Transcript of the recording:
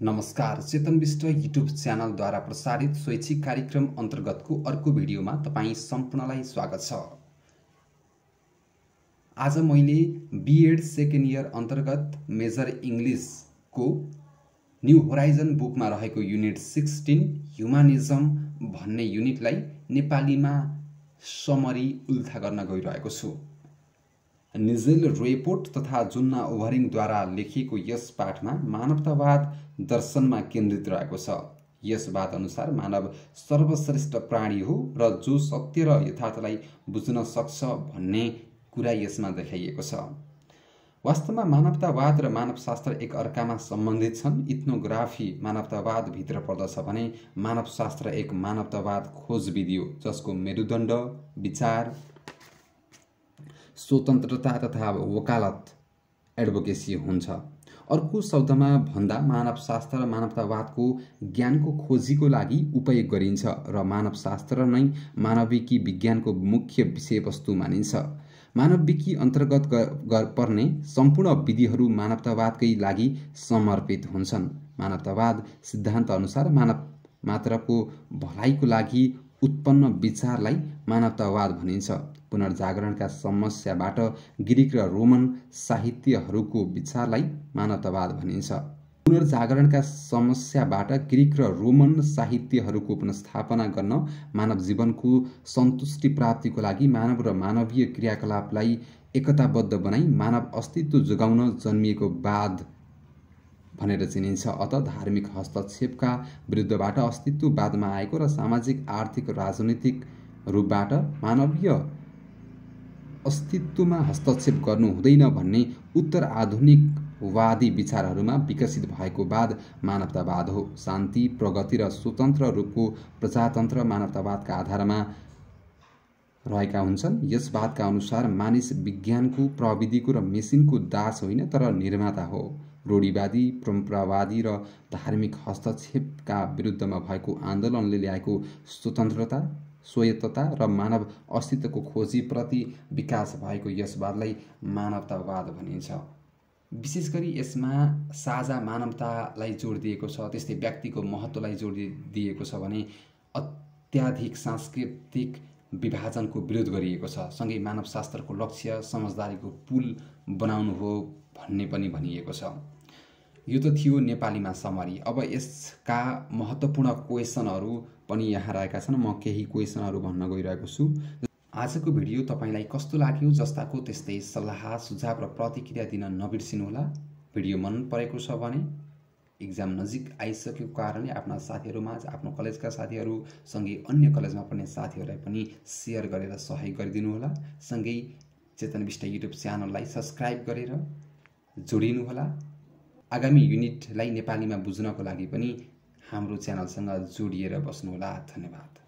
नमस्कार, चेतन विष्ट युट्युब च्यानलद्वारा प्रसारित शैक्षिक कार्यक्रम अन्तर्गतको अर्को भिडियोमा तपाईँ सम्पूर्णलाई स्वागत छ। आज मैले बीएड सेकेन्ड इयर अन्तर्गत मेजर इङ्ग्लिसको न्यू होराइजन बुकमा रहेको युनिट 16 ह्युमानिजम भन्ने युनिटलाई नेपालीमा समरी उल्था गर्न गइरहेको छु। निजेल रेपोर्ट तथा जुन्ना ओभरिङद्वारा लेखिएको यस पाठमा मानवतावाद दर्शनमा केन्द्रित रहेको छ। यस वाद अनुसार मानव सर्वश्रेष्ठ प्राणी हो र जो सत्य र यथार्थलाई बुझ्न सक्छ भन्ने कुरा यसमा देखाइएको छ। वास्तवमा मानवतावाद र मानवशास्त्र एक अर्कामा सम्बन्धित छन्। इथ्नोग्राफी मानवतावाद भित्र पर्दछ भने मानवशास्त्र एक मानवतावाद खोज विधि हो जसको मेरुदण्ड विचार, स्वतन्त्रता तथा वकालत एडभोकेसी हुन्छ। अर्को शब्दमा भन्दा मानवशास्त्र मानवतावादको ज्ञानको खोजीको लागि उपयोग गरिन्छ र मानवशास्त्र नै मानविकी विज्ञानको मुख्य विषयवस्तु मानिन्छ। मानविकी अन्तर्गत पर्ने सम्पूर्ण विधिहरू मानवतावादकै लागि समर्पित हुन्छन्। मानवतावाद सिद्धान्त अनुसार मानव मात्रको भलाइको लागि उत्पन्न विचारलाई मानवतावाद भनिन्छ। पुनर्जागरणका समस्याबाट ग्रीक र रोमन साहित्यहरूको विचारलाई मानवतावाद भनिन्छ। पुनर्जागरणका समस्याबाट ग्रीक र रोमन साहित्यहरूको पुनर्स्थापना गर्न मानव जीवनको सन्तुष्टि प्राप्तिको लागि मानव र मानवीय क्रियाकलापलाई एकताबद्ध बनाई मानव अस्तित्व जोगाउन जन्मिएको वाद भनेर चिनिन्छ। अत धार्मिक हस्तक्षेपका विरुद्धबाट अस्तित्ववादमा आएको र सामाजिक आर्थिक राजनीतिक रूपबाट मानवीय अस्तित्वमा हस्तक्षेप गर्नु हुँदैन भन्ने उत्तर आधुनिकवादी विचारहरूमा विकसित भएको वाद मानवतावाद हो। शान्ति, प्रगति र स्वतन्त्र रूपको प्रजातन्त्र मानवतावादका आधारमा रहेका हुन्छन्। यस वादका अनुसार मानिस विज्ञानको, प्रविधिको र मेसिनको दास होइन तर निर्माता हो। रूढिवादी, परम्परावादी र धार्मिक हस्तक्षेपका विरुद्धमा भएको आन्दोलनले ल्याएको स्वतन्त्रता, स्वायत्तता र मानव अस्तित्वको खोजीप्रति विकास भएको यस वादलाई मानवतावाद भनिन्छ। विशेष गरी यसमा साझा मानवतालाई जोड दिएको छ, त्यस्तै व्यक्तिको महत्त्वलाई जोड दिएको छ भने अत्याधिक सांस्कृतिक विभाजनको विरोध गरिएको छ। सँगै मानवशास्त्रको लक्ष्य समझदारीको पुल बनाउनु हो भन्ने पनि भनिएको छ। यो त थियो नेपालीमा समरी। अब यसका महत्त्वपूर्ण क्वेसनहरू पनि यहाँ रहेका छन्। म केही क्वेसनहरू भन्न गइरहेको छु। आजको भिडियो तपाईलाई कस्तो लाग्यो जस्ताको त्यस्तै सल्लाह सुझाव र प्रतिक्रिया दिन नबिर्सिनुहोला। भिडियो मन परेको छ भने एक्जाम नजिक आइसकेको कारणले आफ्ना साथीहरूमा आफ्नो कलेजका साथीहरू सँगै अन्य कलेजमा पढ्ने साथीहरूलाई पनि सेयर गरेर सहयोग गरिदिनुहोला। सँगै चेतन विष्ट युट्युब च्यानललाई सब्स्क्राइब गरेर जोडिनुहोला। आगामी युनिटलाई नेपालीमा बुझ्नको लागि पनि हाम्रो च्यानलसँग जोडिएर बस्नुहोला। धन्यवाद।